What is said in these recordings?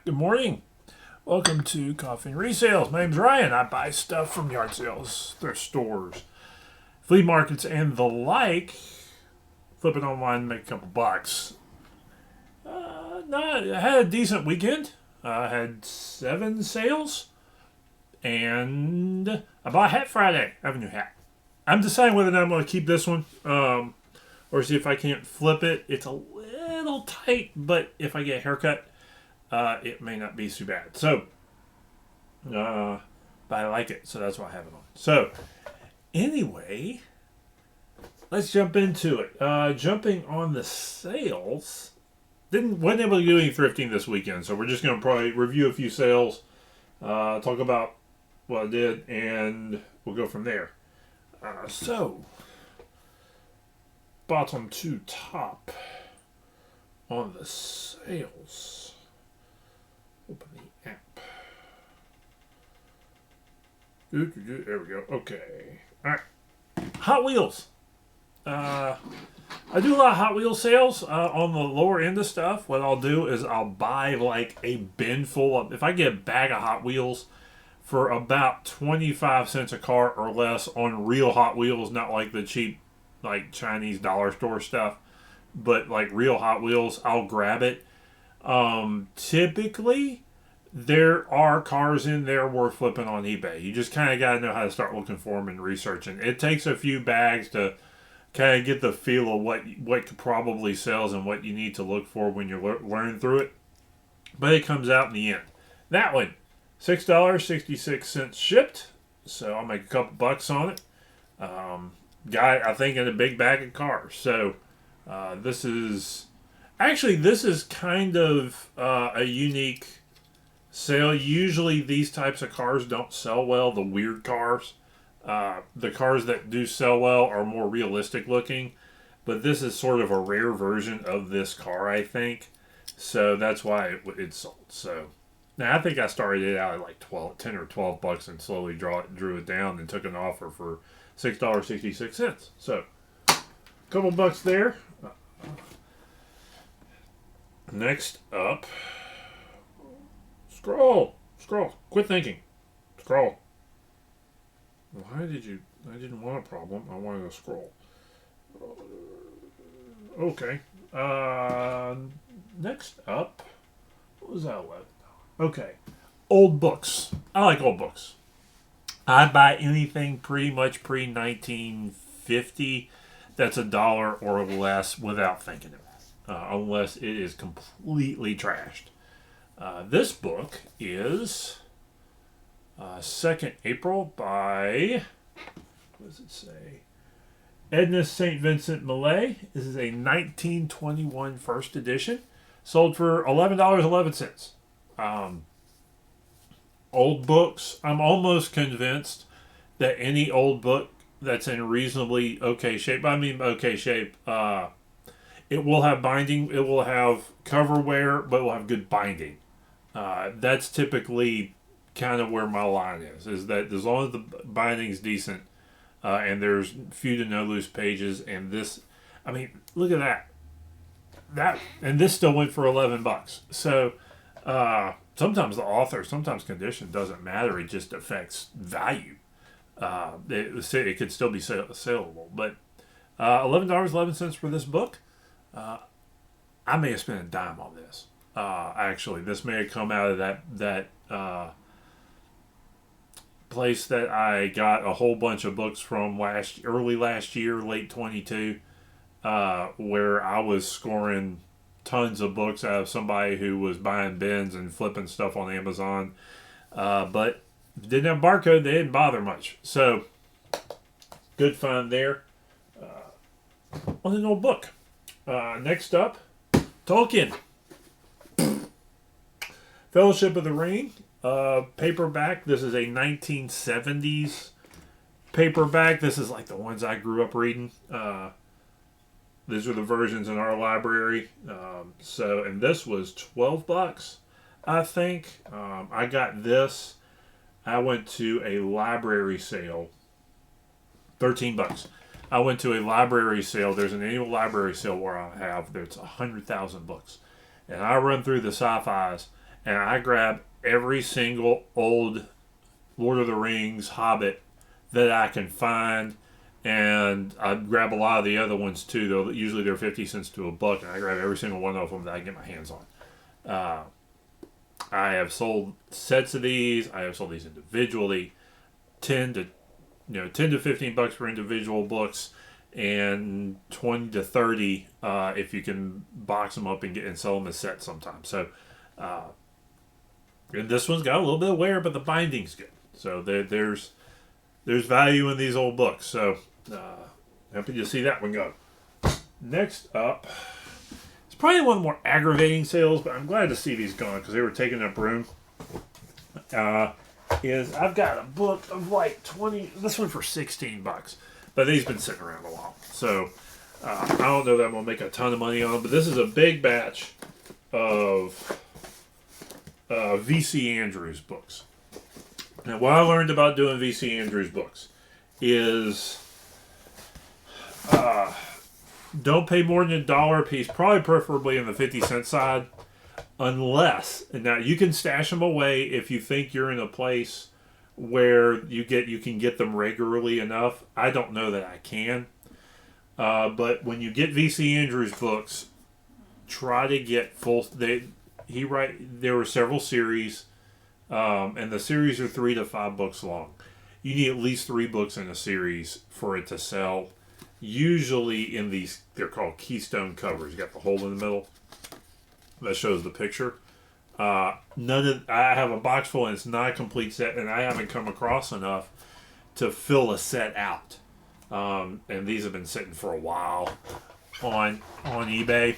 Good morning. Welcome to Coffee and Resales. My name's Ryan. I buy stuff from yard sales, thrift stores, flea markets, and the like. Flip it online, make a couple bucks. I had a decent weekend. I had 7 sales, and I bought a hat Friday. I have a new hat. I'm deciding whether or not I'm going to keep this one, or see if I can't flip it. It's a little tight, but if I get a haircut, it may not be too bad. So, but I like it, so that's why I have it on. So, anyway, let's jump into it. Jumping on the sales, wasn't able to do any thrifting this weekend, so we're just going to probably review a few sales, talk about what I did, and we'll go from there. So, bottom to top on the sales. Open the app. There we go. Okay. All right. Hot Wheels. I do a lot of Hot Wheels sales on the lower end of stuff. What I'll do is I'll buy like a bin full of, if I get a bag of Hot Wheels for about 25 cents a car or less on real Hot Wheels, not like the cheap like Chinese dollar store stuff, but like real Hot Wheels, I'll grab it. Typically, there are cars in there worth flipping on eBay. You just kind of got to know how to start looking for them and researching. It takes a few bags to kind of get the feel of what could probably sells and what you need to look for when you're learning through it. But it comes out in the end. That one, $6.66 shipped. So I'll make a couple bucks on it. I think, in a big bag of cars. So this is kind of a unique sale. Usually these types of cars don't sell well, the weird cars. The cars that do sell well are more realistic looking, but this is sort of a rare version of this car, I think. So that's why it sold. So now I think I started it out at like 10 or 12 bucks and slowly drew it down and took an offer for $6.66. So a couple bucks there. Next up, scroll, quit thinking, scroll. I didn't want a problem, I wanted to scroll. Okay, next up, what was that? Okay, old books. I like old books. I buy anything pretty much pre-1950 that's $1 or less without thinking of it. Unless it is completely trashed. This book is 2nd April by, what does it say? Edna St. Vincent Millay. This is a 1921 first edition. Sold for $11.11. Old books, I'm almost convinced that any old book that's in reasonably okay shape, I mean okay shape, it will have binding, it will have cover wear, but it will have good binding. That's typically kind of where my line is that as long as the binding is decent, and there's few to no loose pages, and this, I mean, look at that, and this still went for $11. So, sometimes condition doesn't matter, it just affects value. It could still be saleable, but $11.11 for this book. I may have spent a dime on this. Actually, this may have come out of that place that I got a whole bunch of books from early last year, late 22, where I was scoring tons of books out of somebody who was buying bins and flipping stuff on Amazon. But didn't have a barcode, they didn't bother much. So, good find there. On an old book. Next up, Tolkien. Fellowship of the Ring. Paperback. This is a 1970s paperback. This is like the ones I grew up reading. These are the versions in our library. And this was $12, I think. I got this. I went to a library sale. $13. I went to a library sale. There's an annual library sale where I have, there's 100,000 books. And I run through the sci-fis, and I grab every single old Lord of the Rings, Hobbit that I can find, and I grab a lot of the other ones too. Though usually they're 50 cents to $1, and I grab every single one of them that I can get my hands on. I have sold sets of these. I have sold these individually, 10 to $15 for individual books, and 20 to 30 if you can box them up and sell them as sets sometimes. So, and this one's got a little bit of wear, but the binding's good. So there's value in these old books. So happy to see that one go. Next up, it's probably one of the more aggravating sales, but I'm glad to see these gone because they were taking up room. Is I've got a book of like 20. This one for $16, but these been sitting around a while. So I don't know that I'm gonna make a ton of money on them, but this is a big batch of VC Andrews books. Now, what I learned about doing VC Andrews books is don't pay more than $1 a piece, probably preferably in the 50-cent side, unless, and now you can stash them away if you think you're in a place where you can get them regularly enough. I don't know that I can. But when you get VC Andrews books, try to get full. There were several series, and the series are 3 to 5 books long. You need at least 3 books in a series for it to sell. Usually in these, they're called keystone covers. You got the hole in the middle that shows the picture. I have a box full and it's not a complete set, and I haven't come across enough to fill a set out. And these have been sitting for a while on eBay.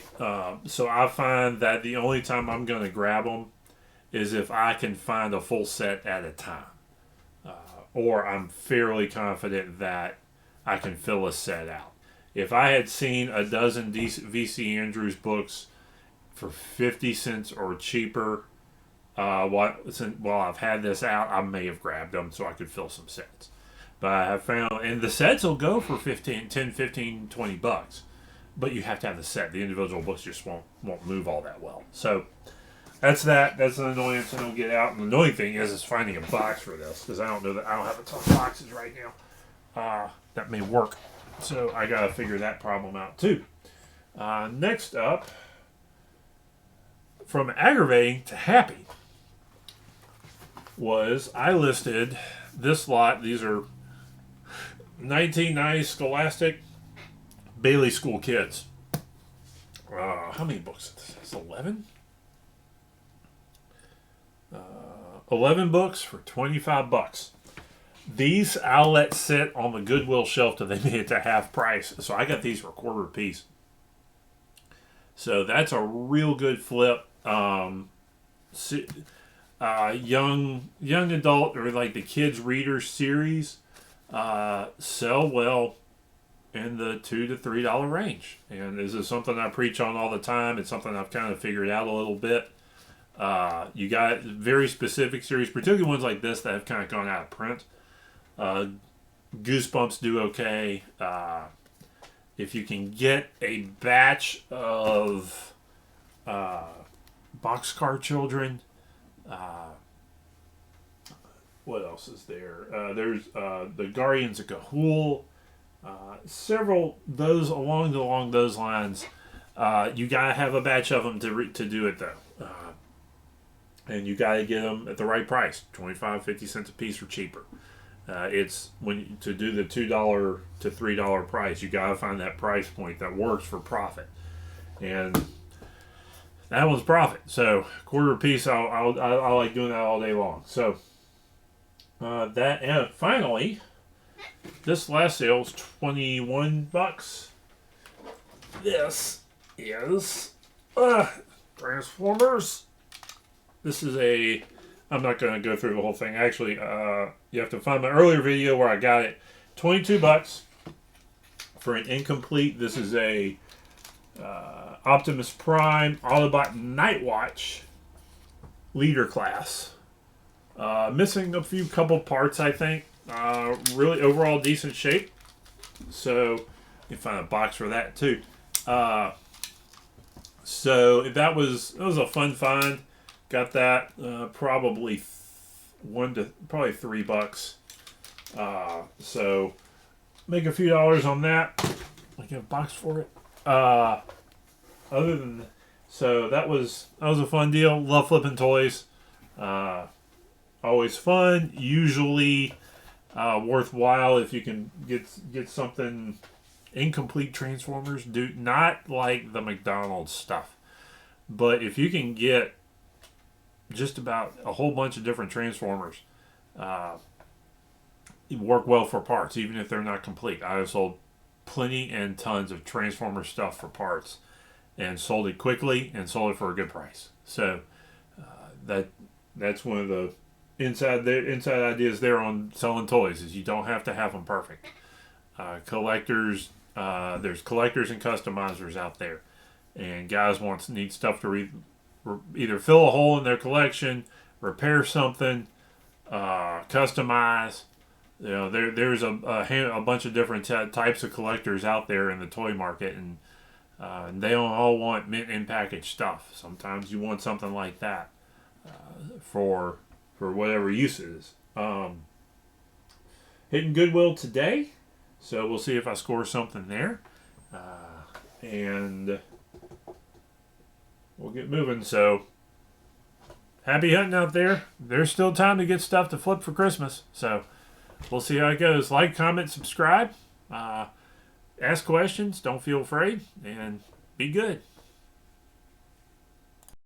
So I find that the only time I'm going to grab them is if I can find a full set at a time. Or I'm fairly confident that I can fill a set out. If I had seen a dozen VC Andrews books for 50 cents or cheaper while I've had this out, I may have grabbed them so I could fill some sets. But I have found, and the sets will go for 10, 15, 20 bucks. But you have to have the set. The individual books just won't move all that well. So that's that. That's an annoyance I don't get out. And the annoying thing is finding a box for this, because I don't have a ton of boxes right now that may work. So I got to figure that problem out too. Next up, from aggravating to happy, was I listed this lot. These are 1990 Scholastic Bailey School Kids. How many books? It's 11? 11 books for $25. These I'll let sit on the Goodwill shelf till they made it to half price. So I got these for $1/4 a piece. So that's a real good flip. Young adult, or like the kids reader series, sell well in the $2 to $3 range. And this is something I preach on all the time. It's something I've kind of figured out a little bit. You got very specific series, particularly ones like this that have kind of gone out of print. Goosebumps do okay. If you can get a batch of Boxcar Children, what else is there? There's the Guardians of Ga'Hoole. Several those along those lines. You gotta have a batch of them to do it though, and you gotta get them at the right price, 25, 50 cents a piece or cheaper. It's to do the $2 to $3 price, you gotta find that price point that works for profit, and that one's profit. So $1/4 a piece, I like doing that all day long. So that, and finally, this last sale is $21. This is Transformers. This is I'm not going to go through the whole thing. Actually, you have to find my earlier video where I got it. $22 for an incomplete. This is a Optimus Prime Autobot Nightwatch leader class. Missing a couple parts, I think. Really overall decent shape. So you can find a box for that too. So that was a fun find. got that probably probably $3. So make a few dollars on that. I get a box for it. Other than so that was a fun deal. Love flipping toys. Always fun. Usually worthwhile if you can get something. Incomplete Transformers, do not like the McDonald's stuff, but if you can get just about a whole bunch of different Transformers, work well for parts, even if they're not complete. I have sold plenty and tons of Transformer stuff for parts, and sold it quickly and sold it for a good price. So that's one of the inside ideas there on selling toys is you don't have to have them perfect. Collectors, there's collectors and customizers out there, and guys need stuff to either fill a hole in their collection, repair something, customize. You know, there's a bunch of different types of collectors out there in the toy market, and they don't all want mint and packaged stuff. Sometimes you want something like that for whatever use it is. Hitting Goodwill today, so we'll see if I score something there, and we'll get moving. So happy hunting out there. There's still time to get stuff to flip for Christmas, so we'll see how it goes. Like, comment, subscribe, ask questions. Don't feel afraid, and be good.